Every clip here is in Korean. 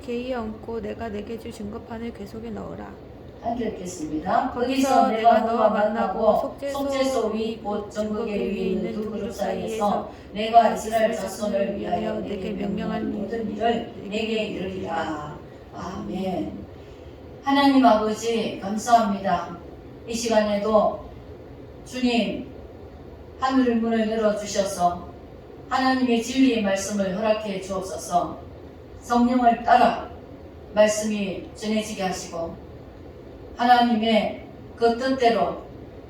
게이 얹고 내가 내게 줄 증거판을 궤 속에 넣으라. 함께 읽겠습니다. 거기서 내가 너와 만나고 속죄소 위 곧 정거계 위에 있는 두 그룹 사이에서 내가 이스라엘 자손을 위하여 내게 명령한 모든 일을 내게 이르리라. 아멘. 하나님 아버지 감사합니다. 이 시간에도 주님 하늘 문을 열어주셔서 하나님의 진리의 말씀을 허락해 주옵소서. 성령을 따라 말씀이 전해지게 하시고 하나님의 그 뜻대로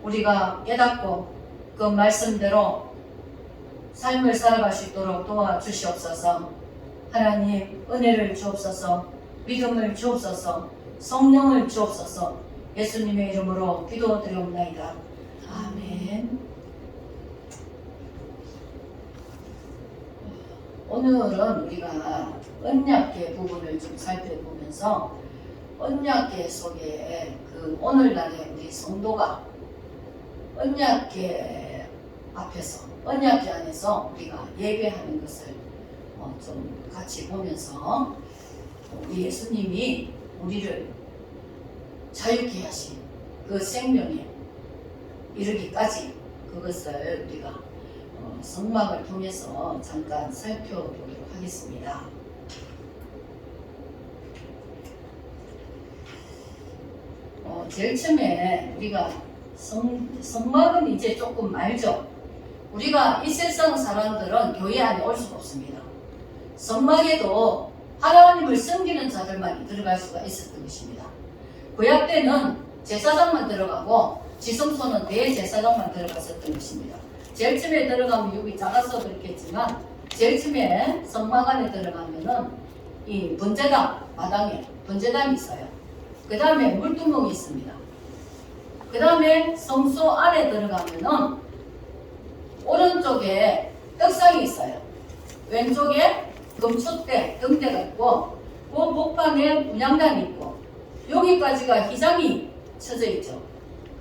우리가 깨닫고 그 말씀대로 삶을 살아갈 수 있도록 도와주시옵소서. 하나님 은혜를 주옵소서. 믿음을 주옵소서. 성령을 주옵소서. 예수님의 이름으로 기도드리옵나이다. 아멘. 오늘은 우리가 언약궤 부분을 좀 살펴보면서 언약궤 속에 그 오늘날의 우리 성도가 언약궤 앞에서 언약궤 안에서 우리가 예배하는 것을 좀 같이 보면서 우리 예수님이 우리를 자유케 하신 그 생명에 이르기까지 그것을 우리가 성막을 통해서 잠깐 살펴보도록 하겠습니다. 제일 처음에 우리가 성막은 이제 조금 알죠. 우리가 이 세상 사람들은 교회 안에 올 수가 없습니다. 성막에도 하나님을 섬기는 자들만 들어갈 수가 있었던 것입니다. 구약 때는 제사장만 들어가고 지성소는 대제사장만 들어갔었던 것입니다. 제일 처음에 들어가면 여기 작아서 그렇겠지만 제일 처음에 성막 안에 들어가면은 이 번제단 마당에 번제단이 있어요. 그 다음에 물두멍이 있습니다. 그 다음에 성소 안에 들어가면은 오른쪽에 떡상이 있어요. 왼쪽에 금초대, 등대가 있고 그 복판에 분향단이 있고 여기까지가 휘장이 쳐져 있죠.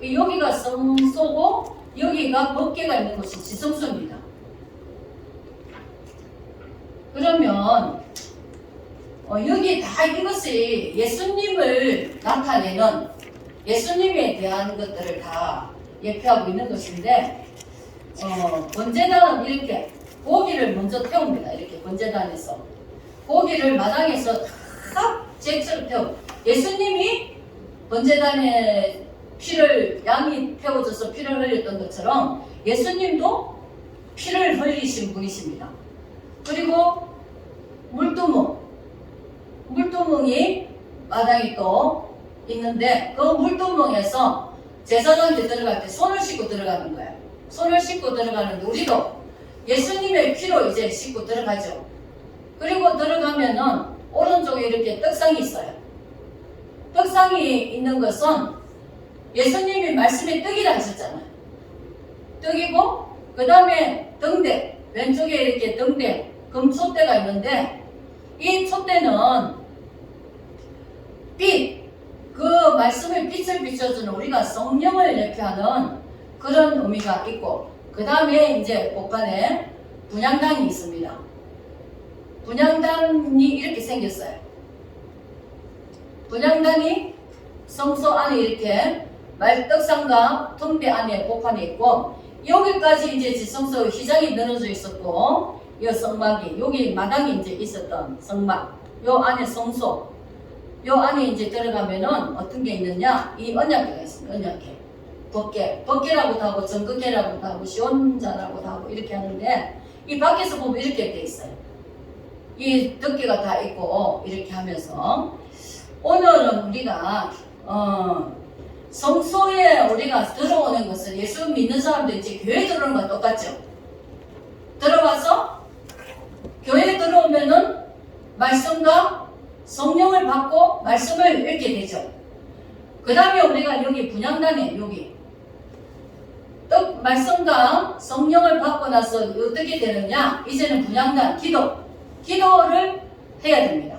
여기가 성소고 여기가 법궤가 있는 곳이 지성소입니다. 그러면 여기 다 이것이 예수님을 나타내는 예수님에 대한 것들을 다 예표하고 있는 것인데 번제단은 이렇게 고기를 먼저 태웁니다. 이렇게 번제단에서 고기를 마당에서 다 제처럼 태우고 예수님이 번제단에 피를 양이 태워져서 피를 흘렸던 것처럼 예수님도 피를 흘리신 분이십니다. 그리고 물두멍이 마당에 또 있는데 그 물두멍에서 제사장들 들어갈 때 손을 씻고 들어가는 거예요. 손을 씻고 들어가는데 우리도 예수님의 피로 이제 씻고 들어가죠. 그리고 들어가면은 오른쪽에 이렇게 떡상이 있어요. 떡상이 있는 것은 예수님이 말씀에 떡이라 하셨잖아요. 떡이고 그 다음에 등대, 왼쪽에 이렇게 등대, 금촛대가 있는데 이 촛대는 빛, 그 말씀의 빛을 비춰주는 우리가 성령을 예표하는 그런 의미가 있고 그 다음에 이제 복판에 분향단이 있습니다. 분향단이 이렇게 생겼어요. 분향단이 성소 안에 이렇게 말떡상과 통대 안에 복판에 있고 여기까지 이제 지성소 휘장이 늘어져 있었고 이 성막이 여기 마당이 이제 있었던 성막 요 안에 성소 요 안에 이제 들어가면은 어떤 게 있느냐 이 언약궤가 있습니다. 언약궤 법궤라고도 하고 정거궤라고도 하고 시온자라고도 하고 이렇게 하는데 이 밖에서 보면 이렇게 돼 있어요. 이 덮개가 다 있고 이렇게 하면서 오늘은 우리가 성소에 우리가 들어오는 것은 예수 믿는 사람들 이제 교회 들어오는 건 똑같죠. 들어가서 교회에 들어오면은 말씀과 성령을 받고 말씀을 읽게 되죠. 그 다음에 우리가 여기 분향단에 여기 말씀과 성령을 받고 나서 어떻게 되느냐 이제는 분향단 기도를 해야 됩니다.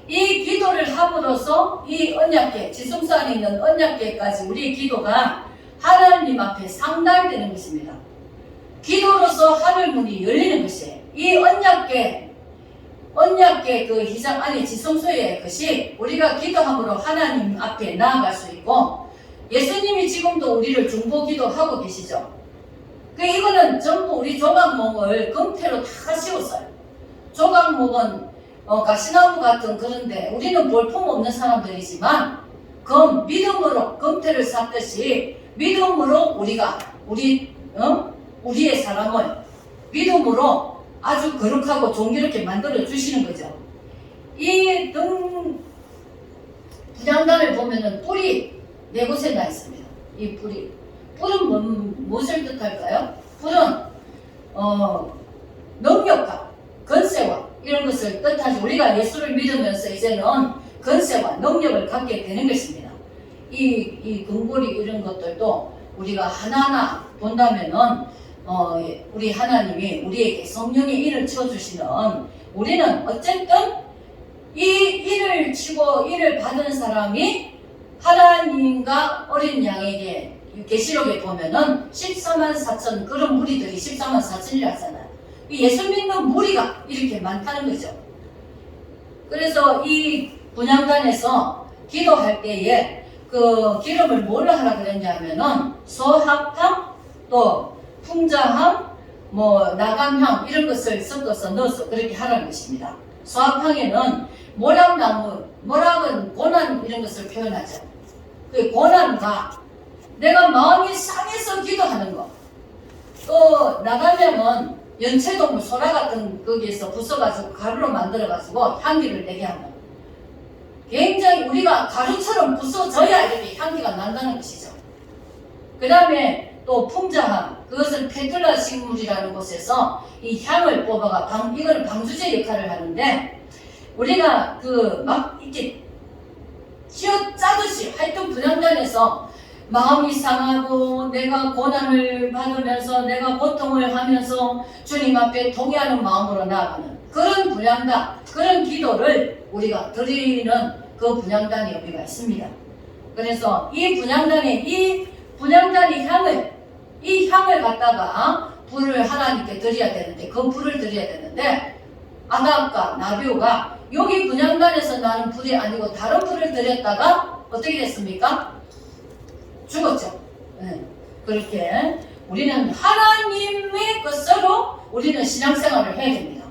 이 기도를 함으로써 이 언약궤 지성소 안에 있는 언약궤까지 우리 기도가 하나님 앞에 상달되는 것입니다. 기도로서 하늘문이 열리는 것이에요. 이 언약궤 언약궤 그 휘장 안에 지성소의 것이 우리가 기도함으로 하나님 앞에 나아갈 수 있고, 예수님이 지금도 우리를 중보 기도하고 계시죠. 이거는 전부 우리 조각목을 금태로 다 씌웠어요. 조각목은 가시나무 같은 그런데 우리는 볼품 없는 사람들이지만 믿음으로 금태를 샀듯이 믿음으로 우리의 사람을 믿음으로 아주 거룩하고 존귀롭게 만들어 주시는 거죠. 이 분향단을 보면은 뿔이 4곳에 나 있습니다. 이 뿔은 무엇을 뜻할까요? 뿔은 능력과 건세와 이런 것을 뜻하지, 우리가 예수를 믿으면서 이제는 건세와 능력을 갖게 되는 것입니다. 이 금고리 이런 것들도 우리가 하나하나 본다면은 우리 하나님이 우리에게 성령의 일을 쳐주시는, 우리는 어쨌든 이 일을 치고 일을 받은 사람이 하나님과 어린 양에게, 계시록에 보면은 14만 4천 그런 무리들이 14만 4천이라 하잖아요. 예수 믿는 무리가 이렇게 많다는 거죠. 그래서 이 분향단에서 기도할 때에 그 기름을 뭐를 하라 그랬냐면은 소합향, 또 풍자향, 나감향 이런 것을 섞어서 넣어서 그렇게 하라는 것입니다. 소합향에는 모락나무, 모락은 고난 이런 것을 표현하죠. 그 고난과 내가 마음이 상해서 기도하는 것, 또 나감향은 연체동물 소라 같은 거기에서 부숴가지고 가루로 만들어가지고 향기를 내게 하는, 굉장히 우리가 가루처럼 부숴져야 이렇게 향기가 난다는 것이죠. 그 다음에 또 풍자향, 그것은 페툴라 식물이라는 곳에서 이 향을 뽑아가 이거는 방주제 역할을 하는데, 우리가 막 이렇게 쥐어짜듯이 하여튼 분향단에서 마음이 상하고 내가 고난을 받으면서 내가 고통을 하면서 주님 앞에 동의하는 마음으로 나아가는 그런 분향단, 그런 기도를 우리가 드리는 그 분향단의 의미가 있습니다. 그래서 이 분향단의 향을 갖다가 불을 하나님께 드려야 되는데, 그 불을 드려야 되는데, 아답과 나비오가 여기 분향단에서 나는 불이 아니고 다른 불을 드렸다가 어떻게 됐습니까? 죽었죠. 네. 그렇게 우리는 하나님의 것으로 우리는 신앙생활을 해야 됩니다.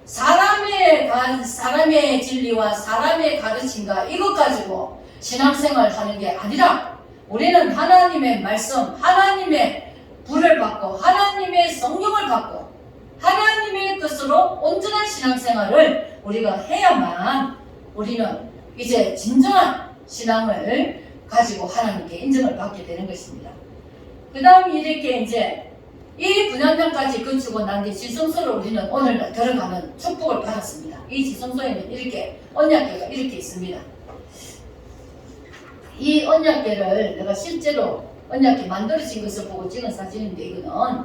사람의 진리와 사람의 가르침과 이것 가지고 신앙생활을 하는 게 아니라, 우리는 하나님의 말씀, 하나님의 불을 받고 하나님의 성령을 받고 하나님의 뜻으로 온전한 신앙생활을 우리가 해야만 우리는 이제 진정한 신앙을 가지고 하나님께 인정을 받게 되는 것입니다. 그 다음 이렇게 이제 이 분향단까지 거치고 난 뒤 지성소로 우리는 오늘날 들어가는 축복을 받았습니다. 이 지성소에는 이렇게 언약궤가 이렇게 있습니다. 이 언약궤를 내가 실제로 언약궤 만들어진 것을 보고 찍은 사진인데, 이거는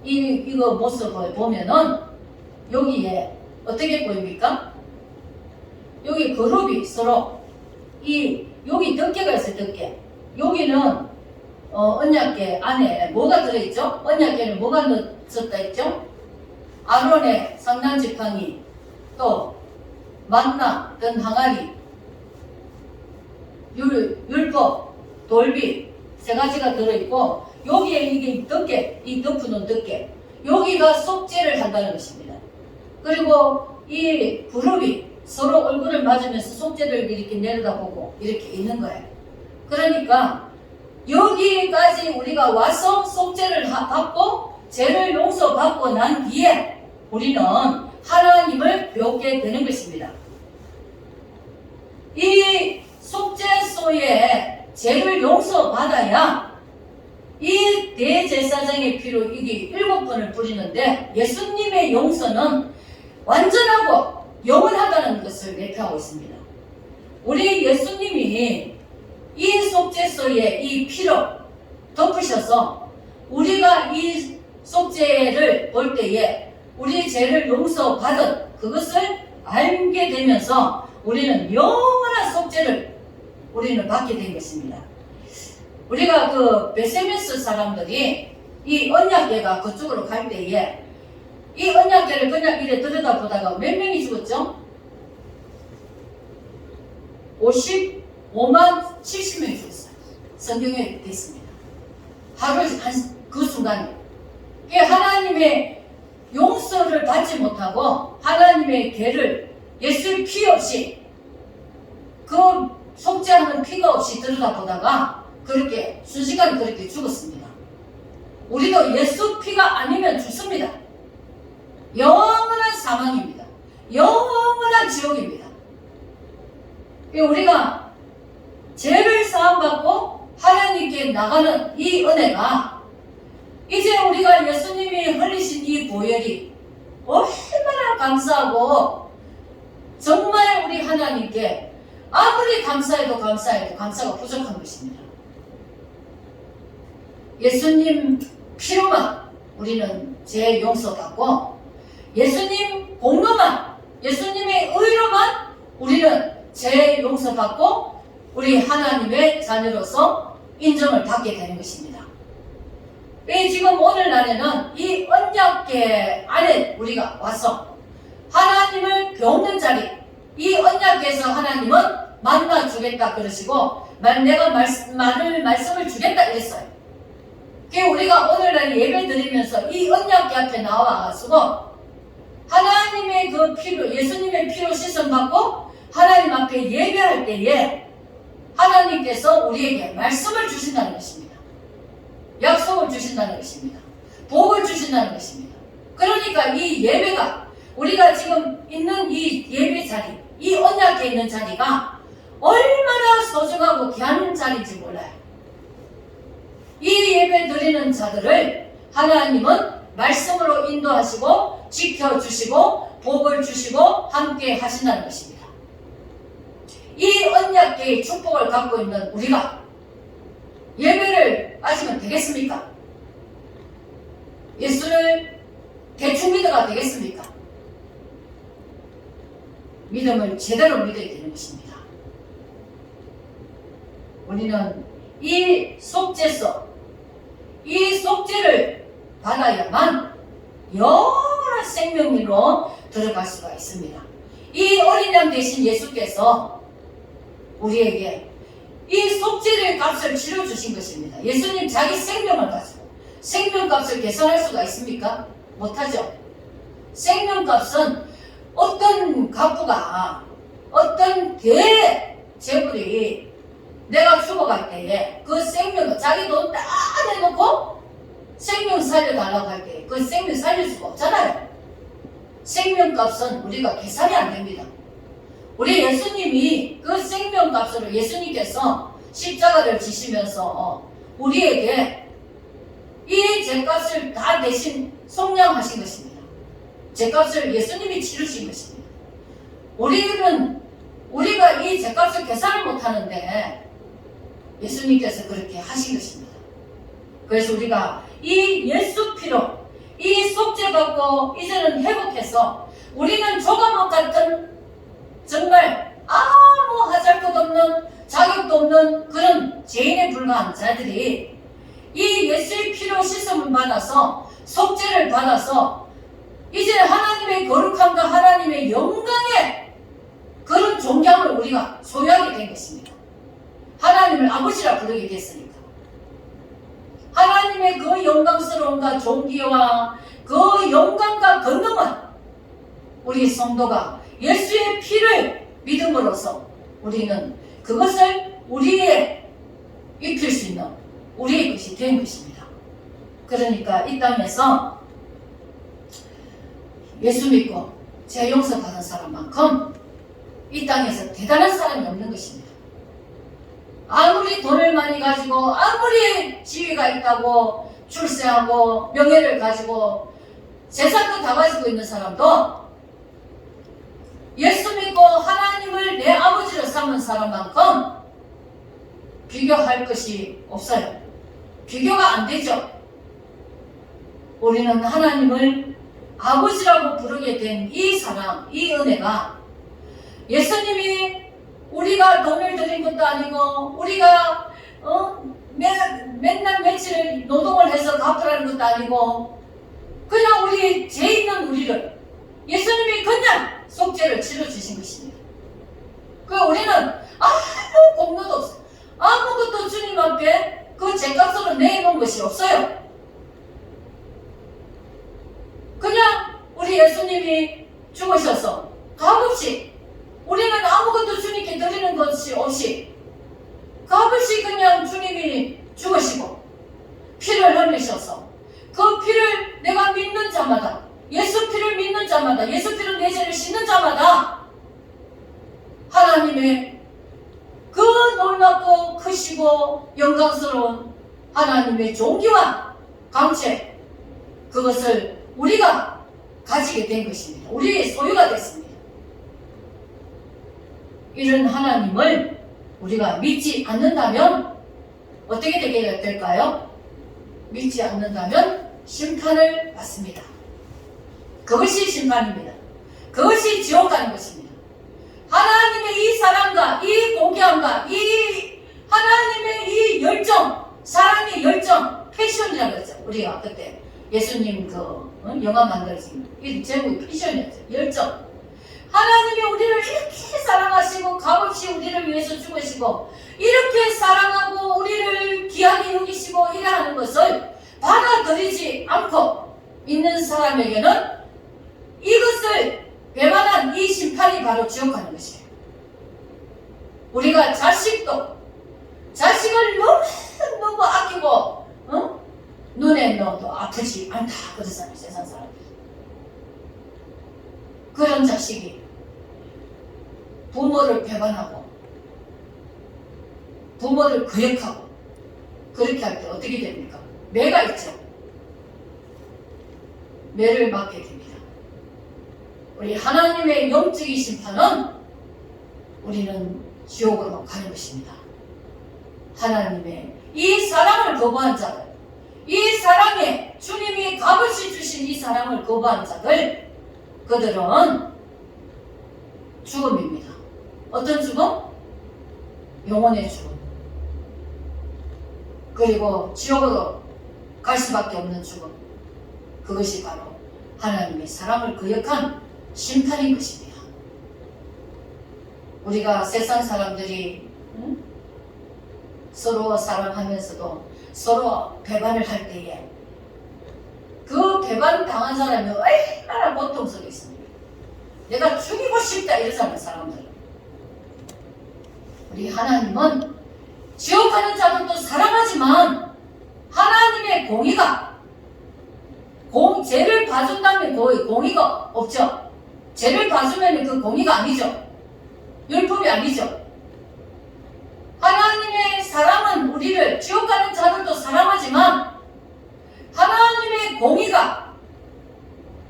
이거 모습을 보면은 여기에 어떻게 보입니까? 여기 그룹이 서로 여기 덮개가 있어요. 덮개. 여기는 언약궤 안에 뭐가 들어있죠? 언약궤는 뭐가 넣었다 했죠? 아론의 상단지팡이, 또 만나, 든 항아리, 율법, 돌비 3가지가 들어있고, 여기에 이게 덮개, 이 덮어놓은 덮개, 여기가 속죄를 한다는 것입니다. 그리고 이 그룹이 서로 얼굴을 맞으면서 속죄를 이렇게 내려다보고 이렇게 있는 거예요. 그러니까 여기까지 우리가 와서 속죄를 받고 죄를 용서받고 난 뒤에 우리는 하나님을 배우게 되는 것입니다. 이 속죄소에 죄를 용서받아야 이 대제사장의 피로 이게 7번을 뿌리는데, 예수님의 용서는 완전하고 영원하다는 것을 내포하고 있습니다. 우리 예수님이 이 속죄소에 이 피로 덮으셔서 우리가 이 속죄를 볼 때에 우리 죄를 용서받은 그것을 알게 되면서 우리는 영원한 속죄를 우리는 받게 된 것입니다. 우리가 베세메스 사람들이 이 언약궤가 그쪽으로 갈 때에 이 언약궤를 그냥 이래 들여다보다가 몇 명이 죽었죠? 55만 70명이 죽었어요. 성경에 있습니다. 하루 그 순간에 하나님의 용서를 받지 못하고 하나님의 궤를 예수의 피 없이 그 속죄하는 피가 없이 들여다보다가 그렇게 순식간에 그렇게 죽었습니다. 우리도 예수 피가 아니면 죽습니다. 영원한 사망입니다. 영원한 지옥입니다. 우리가 죄를 사함받고 하나님께 나가는 이 은혜가 이제 우리가 예수님이 흘리신 이 보혈이 얼마나 감사하고 정말 우리 하나님께 아무리 감사해도 감사가 부족한 것입니다. 예수님 피로만 우리는 죄 용서받고 예수님 공로만 예수님의 의로만 우리는 죄 용서받고 우리 하나님의 자녀로서 인정을 받게 되는 것입니다. 지금 오늘날에는 이 언약궤 안에 우리가 와서 하나님을 배우는 자리, 이 언약궤에서 하나님은 만나 주겠다 그러시고 내가 말씀을 주겠다 이랬어요. 우리가 오늘날 예배 드리면서 이 언약궤 앞에 나와가지고 하나님의 그 피로, 예수님의 피로 씻음받고 하나님 앞에 예배할 때에 하나님께서 우리에게 말씀을 주신다는 것입니다. 약속을 주신다는 것입니다. 복을 주신다는 것입니다. 그러니까 이 예배가 우리가 지금 있는 이 예배 자리, 이 언약궤에 있는 자리가 얼마나 소중하고 귀한 자리인지 몰라요. 이 예배 드리는 자들을 하나님은 말씀으로 인도하시고 지켜주시고 복을 주시고 함께 하신다는 것입니다. 이 언약궤의 축복을 갖고 있는 우리가 예배를 빠지면 되겠습니까? 예수를 대충 믿어가 되겠습니까? 믿음을 제대로 믿어야 되는 것입니다. 우리는 이 속죄서, 이 속죄를 받아야만 영원한 생명으로 들어갈 수가 있습니다. 이 어린 양 대신 예수께서 우리에게 이 속죄의 값을 치러주신 것입니다. 예수님 자기 생명을 가지고 생명값을 계산할 수가 있습니까? 못하죠. 생명값은 어떤 갑부가 어떤 대제물이 내가 죽어갈 때에 그 생명을 자기 돈 다 내놓고 생명 살려달라고 할 때 그 생명 살릴 수가 없잖아요. 생명값은 우리가 계산이 안 됩니다. 우리 예수님이 그 생명값으로 예수님께서 십자가를 지시면서 우리에게 이 죄값을 다 대신 속량하신 것입니다. 죄값을 예수님이 치르신 것입니다. 우리가 이 죄값을 계산을 못하는데 예수님께서 그렇게 하신 것입니다. 그래서 우리가 이 예수 피로 이 속죄받고 이제는 회복해서 우리는 조감옥 같은 정말 아무 하잘것 없는 자격도 없는 그런 죄인에 불과한 자들이 이 예수의 피로 씻음을 받아서 속죄를 받아서 이제 하나님의 거룩함과 하나님의 영광의 그런 존경을 우리가 소유하게 된 것입니다. 하나님을 아버지라 부르게 됐으니까. 하나님의 그 영광스러움과 존귀와 그 영광과 권능은 우리 성도가 예수의 피를 믿음으로써 우리는 그것을 우리의 입힐 수 있는 우리의 것이 된 것입니다. 그러니까 이 땅에서 예수 믿고 죄 용서 받은 사람만큼 이 땅에서 대단한 사람이 없는 것입니다. 아무리 돈을 많이 가지고 아무리 지위가 있다고 출세하고 명예를 가지고 재산도 다 가지고 있는 사람도 예수 믿고 하나님을 내 아버지로 삼은 사람만큼 비교할 것이 없어요. 비교가 안 되죠. 우리는 하나님을 아버지라고 부르게 된 이 사랑, 이 은혜가 예수님이 우리가 돈을 들인 것도 아니고 우리가 맨날 며칠 노동을 해서 갚으라는 것도 아니고 그냥 우리 죄 있는 우리를 예수님이 그냥 속죄를 치러주신 것입니다. 그 우리는 아무 공로도 없어요. 아무것도 주님 앞에 그 죄값으로 내놓은 것이 없어요. 그냥 우리 예수님이 죽으셔서 값없이, 우리는 아무것도 주님께 드리는 것이 없이 값없이 그냥 주님이 죽으시고 피를 흘리셔서 그 피를 내가 믿는 자마다, 예수 피를 믿는 자마다, 예수 피를 내 죄를 씻는 자마다 하나님의 그 놀랍고 크시고 영광스러운 하나님의 존귀와 강체, 그것을 우리가 가지게 된 것입니다. 우리의 소유가 됐습니다. 이런 하나님을 우리가 믿지 않는다면 어떻게 되게 될까요? 믿지 않는다면 심판을 받습니다. 그것이 심판입니다. 그것이 지옥 가는 것입니다. 하나님의 이 사랑과 이 고귀함과 이 하나님의 이 열정, 사랑의 열정, 패션이라고 했죠. 우리가 그때 예수님 영화 만들어진 이 제목이 패션이었죠. 열정. 하나님이 우리를 이렇게 사랑하시고 값없이 우리를 위해서 죽으시고 이렇게 사랑하고 우리를 귀하게 여기시고 이래 하는 것을 받아들이지 않고 있는 사람에게는 이것을 배반한 이 심판이 바로 지옥 가는 것이에요. 우리가 자식을 너무 아끼고 눈에 넣어도 아프지 않다 그러잖아요. 세상 사람들. 그런 자식이 부모를 배반하고 부모를 거역하고 그렇게 할 때 어떻게 됩니까? 매가 있죠. 매를 맞게 됩니다. 우리 하나님의 영적인 심판은 우리는 지옥으로 가는 것입니다. 하나님의 이 사랑을 거부한 자들, 이 사랑에 주님이 값없이 주신 이 사랑을 거부한 자들, 그들은 죽음입니다. 어떤 죽음? 영혼의 죽음. 그리고 지옥으로 갈 수밖에 없는 죽음. 그것이 바로 하나님의 사랑을 거역한 심판인 것입니다. 우리가 세상 사람들이 서로 사랑하면서도 서로 배반을 할 때에 그 배반 당한 사람이 얼마나 고통스럽겠습니까? 내가 죽이고 싶다 이러는 사람들. 우리 하나님은 지옥 가는 자들도 사랑하지만 하나님의 공의가 죄를 봐준다면 공의가 없죠. 죄를 봐주면 그 공의가 아니죠. 율법이 아니죠. 하나님의 사랑은 우리를 지옥 가는 자들도 사랑하지만 하나님의 공의가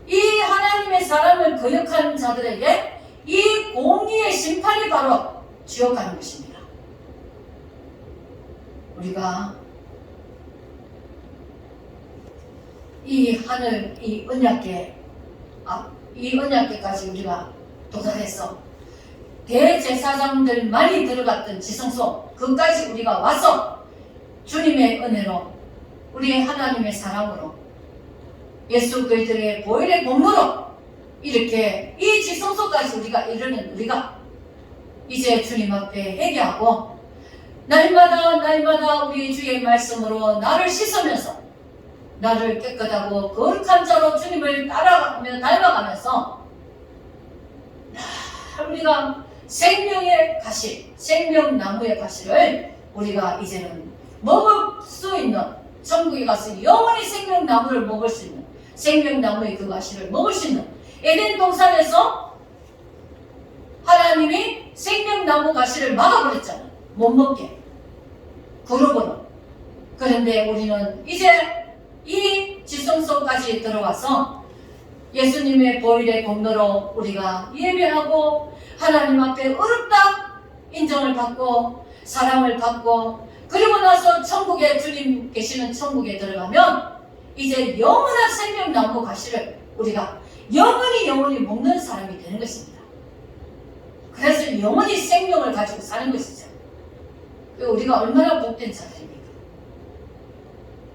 이 하나님의 사랑을 거역하는 자들에게 이 공의의 심판이 바로 지옥 가는 것입니다. 우리가 이 하늘, 이 언약궤까지 우리가 도달해서 대제사장들만이 들어갔던 지성소, 그까지 우리가 와서 주님의 은혜로, 우리의 하나님의 사랑으로, 예수 그리스도의 보혈의 공로로 이렇게 이 지성소까지 우리가 이르는 우리가 이제 주님 앞에 회개하고 날마다 우리 주의 말씀으로 나를 씻으면서 나를 깨끗하고 거룩한 자로 주님을 따라가며 닮아가면서 우리가 생명의 가시, 생명나무의 가시를 우리가 이제는 먹을 수 있는, 천국에 가서 영원히 생명나무를 먹을 수 있는, 생명나무의 그 가시를 먹을 수 있는, 에덴 동산에서 하나님이 생명나무 가시를 막아버렸잖아요. 못 먹게. 그룹으로. 그런데 우리는 이제 이 지성소까지 들어와서 예수님의 보혈의 공로로 우리가 예배하고 하나님 앞에 어렵다 인정을 받고 사랑을 받고 그리고 나서 천국에 주님 계시는 천국에 들어가면 이제 영원한 생명나무 가시를 우리가 영원히 먹는 사람이 되는 것입니다. 그래서 영원히 생명을 가지고 사는 것이죠. 우리가 얼마나 복된 자들입니까?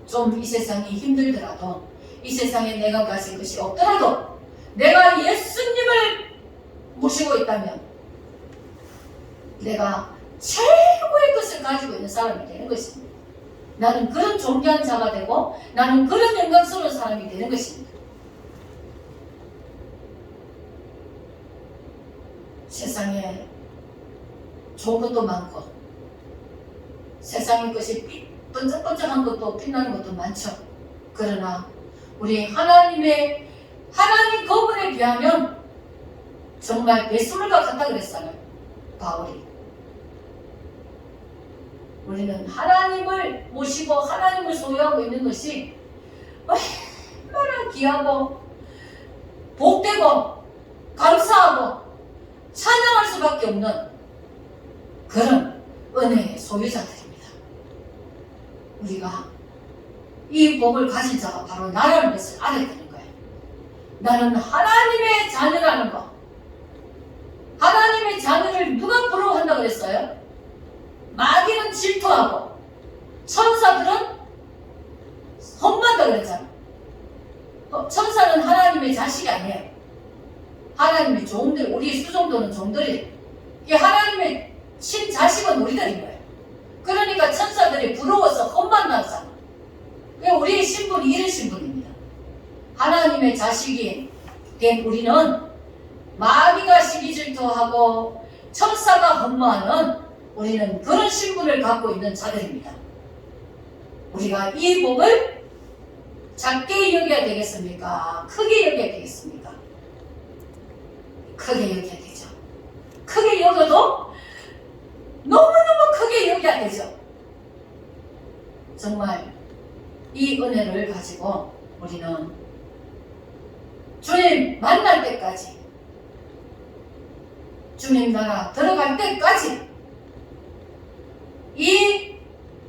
좀 이 세상이 힘들더라도 이 세상에 내가 가진 것이 없더라도 내가 예수님을 모시고 있다면 내가 최고의 것을 가지고 있는 사람이 되는 것입니다. 나는 그런 존귀한 자가 되고 나는 그런 영광스러운 사람이 되는 것입니다. 세상에 좋은 것도 많고 세상의 것이 번쩍번쩍한 것도 빛나는 것도 많죠. 그러나 우리 하나님 그분에 비하면 정말 배수물과 같다 그랬잖아요, 바울이. 우리는 하나님을 모시고 하나님을 소유하고 있는 것이 얼마나 귀하고 복되고 감사하고 찬양할 수밖에 없는 그런 은혜의 소유자들입니다. 우리가 이 복을 가진 자가 바로 나라는 것을 알아야 되는 거예요. 나는 하나님의 자녀라는 거. 하나님의 자녀를 누가 부러워한다고 그랬어요? 마귀는 질투하고 천사들은 험난다고 그랬잖아. 천사는 하나님의 자식이 아니에요. 하나님의 종들, 우리 수종도는 종들이, 이 하나님의 친자식은 우리들인 거예요. 그러니까 천사들이 부러워서 험난하잖아. 우리의 신분이 이런 신분입니다. 하나님의 자식이 된 우리는 마귀가 시기질투하고 천사가 험무하는 우리는 그런 신분을 갖고 있는 자들입니다. 우리가 이 복을 작게 여겨야 되겠습니까? 크게 여겨야 되겠습니까? 크게 여겨야 되죠. 크게 여겨도 너무너무 크게 여겨야 되죠. 정말 이 은혜를 가지고 우리는 주님 만날 때까지, 주님 나라 들어갈 때까지 이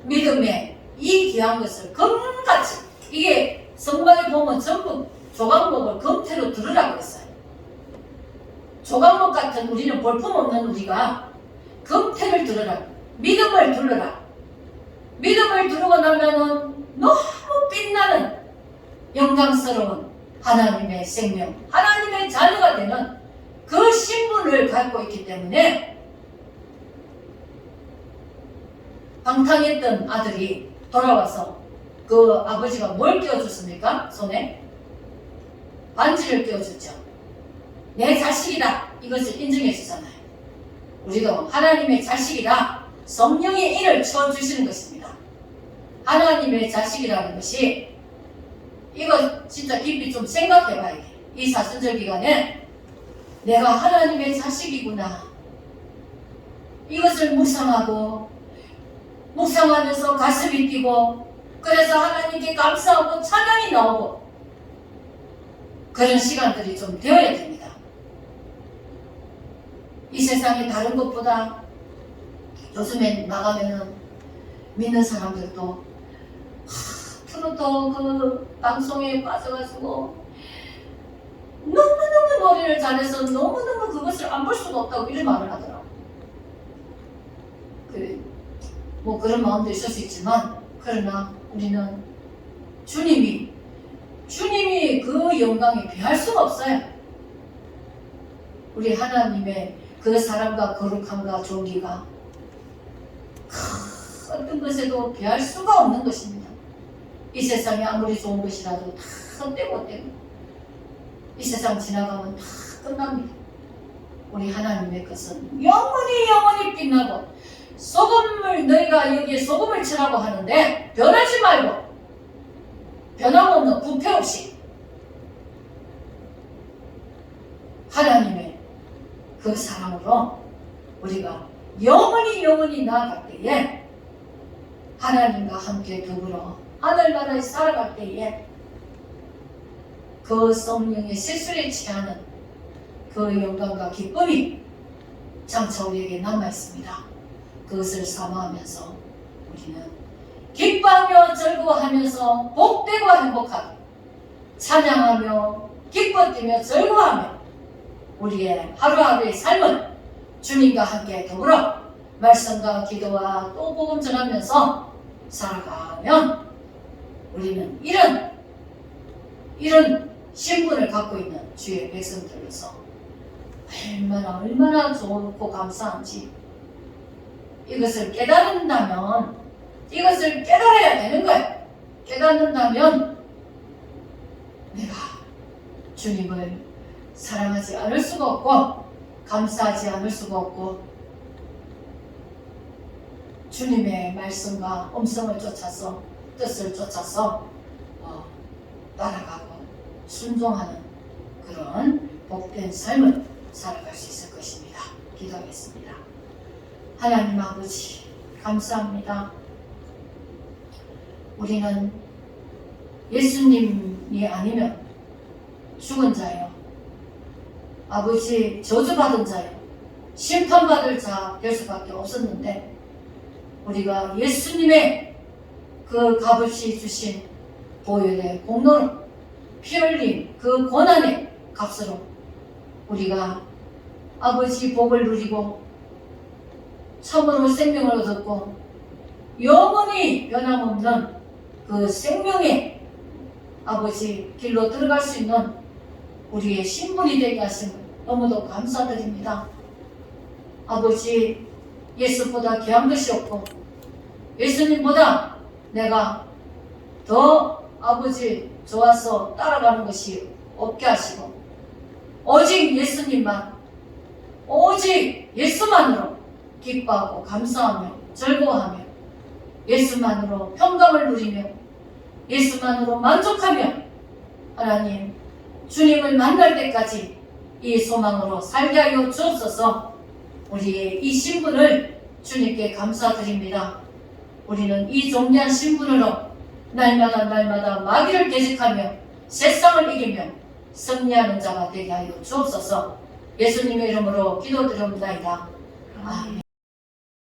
믿음에 이 귀한 것을 금같이, 이게 성경에 보면 전부 조각목을 금태로 들으라고 했어요. 조각목 같은 우리는 볼품없는 우리가 금태를 들으라, 믿음을 들으라. 믿음을 들고 나면은 너무 빛나는 영광스러운 하나님의 생명, 하나님의 자녀가 되는 그 신분을 갖고 있기 때문에 방탕했던 아들이 돌아와서 그 아버지가 뭘 끼워줬습니까? 손에? 반지를 끼워줬죠. 내 자식이다, 이것을 인정해 주잖아요. 우리도 하나님의 자식이라 성령의 인을 쳐주시는 것입니다. 하나님의 자식이라는 것이, 이거 진짜 깊이 좀 생각해 봐야 돼. 이 사순절 기간에 내가 하나님의 자식이구나, 이것을 묵상하면서 가슴이 뛰고, 그래서 하나님께 감사하고 찬양이 나오고, 그런 시간들이 좀 되어야 됩니다. 이 세상이 다른 것보다 요즘에 나가면은 믿는 사람들도 트로트 그 방송에 빠져가지고 너무너무 노래를 잘해서 너무너무 그것을 안 볼 수가 없다고 이런 말을 하더라고. 뭐 그런 마음도 있을 수 있지만, 그러나 우리는 주님이 그 영광에 비할 수가 없어요. 우리 하나님의 그 사랑과 거룩함과 존귀가 어떤 것에도 비할 수가 없는 것입니다. 이 세상이 아무리 좋은 것이라도 다 떼고 이 세상 지나가면 다 끝납니다. 우리 하나님의 것은 영원히 빛나고, 소금을 너희가 여기에 소금을 치라고 하는데 변하지 말고, 변함없는 부패 없이 하나님의 그 사랑으로 우리가 영원히 나아갈 때에, 하나님과 함께 더불어 하늘나라에 살아갈 때에 그 성령의 실수에 취하는 그 영광과 기쁨이 장차 우리에게 남아있습니다. 그것을 사모하면서 우리는 기뻐하며 즐거워하면서 복되고 행복하게 찬양하며 기뻐 뛰며 즐거워하며 우리의 하루하루의 삶은 주님과 함께 더불어 말씀과 기도와 또 복음 전하면서 살아가면 우리는 이런 이런 신분을 갖고 있는 주의 백성들로서 얼마나 좋고 감사한지 이것을 깨달는다면 이것을 깨달아야 되는 거예요. 깨닫는다면 내가 주님을 사랑하지 않을 수가 없고 감사하지 않을 수가 없고 주님의 말씀과 음성을 쫓아서 뜻을 쫓아서 따라가고 순종하는 그런 복된 삶을 살아갈 수 있을 것입니다. 기도하겠습니다. 하나님 아버지 감사합니다. 우리는 예수님이 아니면 죽은 자요, 아버지 저주받은 자요, 심판받을 자 될 수밖에 없었는데 우리가 예수님의 그 값없이 주신 보혈의 공로로 피 흘린 그 고난의 값으로 우리가 아버지 복을 누리고 참으로 생명을 얻었고 영원히 변함없는 그 생명의 아버지 길로 들어갈 수 있는 우리의 신분이 되게 하심을 너무도 감사드립니다. 아버지 예수보다 귀한 것이 없고 예수님보다 내가 더 아버지 좋아서 따라가는 것이 없게 하시고 오직 예수님만 오직 예수만으로 기뻐하고 감사하며 즐거워하며 예수만으로 평강을 누리며 예수만으로 만족하며 하나님 주님을 만날 때까지 이 소망으로 살게 하여 주옵소서. 우리의 이 신분을 주님께 감사드립니다. 우리는 이 존귀한 신분으로 날마다 마귀를 대적하며 세상을 이기며 승리하는 자가 되게 하여 주옵소서. 예수님의 이름으로 기도드립니다. 아멘.